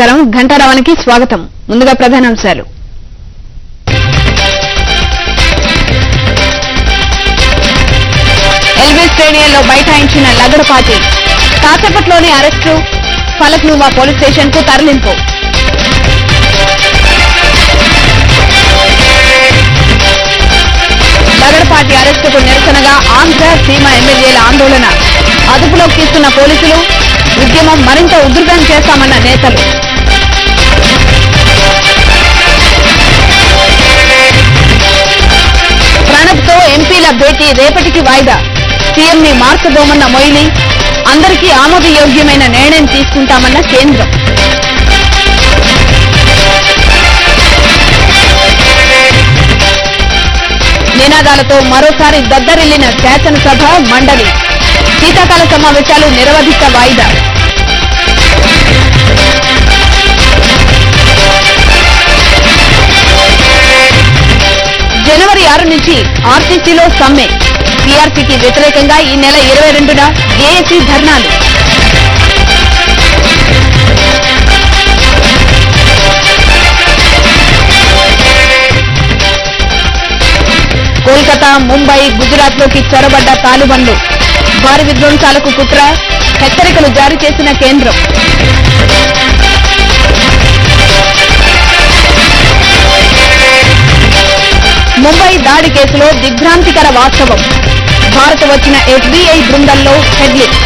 నమస్కారం. ఘంటారావానికి స్వాగతం. ముందుగా ప్రధానాంశాలు. ఎల్బీ స్టేడియంలో బైఠాయించిన లగడపాటి. కాసేపట్లోనే అరెస్టు. ఫలక్నుమా పోలీస్ స్టేషన్ కు తరలింపు. లగడపాటి అరెస్టుకు నిరసనగా ఆంధ్ర సీమ ఎమ్మెల్యేల ఆందోళన. అదుపులోకి తీసుకున్న పోలీసులు. ఉద్యమం మరింత ఉధృతం చేస్తామన్న నేతలు. ప్రణబ్తో ఎంపీల భేటీ రేపటికి వాయిదా. సీఎంని మార్చబోమన్న మొయిలీ. అందరికీ ఆమోదయోగ్యమైన నిర్ణయం తీసుకుంటామన్న కేంద్రం. నినాదాలతో మరోసారి దద్దరిల్లిన శాసనసభ మండలి. శీతాకాల సమావేశాలు నిరవధిక వాయిదా. జనవరి 6 నుంచి ఆర్టీసీలో సమ్మె. పీఆర్సీకి వ్యతిరేకంగా ఈ నెల 22న జేఏసీ ధర్నాలు. కోల్కతా, ముంబై, గుజరాత్ లోకి చొరబడ్డ తాలిబన్లు. భారీ విధ్వంసాలకు కుట్ర. హెచ్చరికలు జారీ చేసిన కేంద్రం. ముంబై దాడి కేసులో దిగ్భ్రాంతికర వాస్తవం. భారత్ వచ్చిన ఎఫ్బీఐ బృందంలో హెడ్లిక్.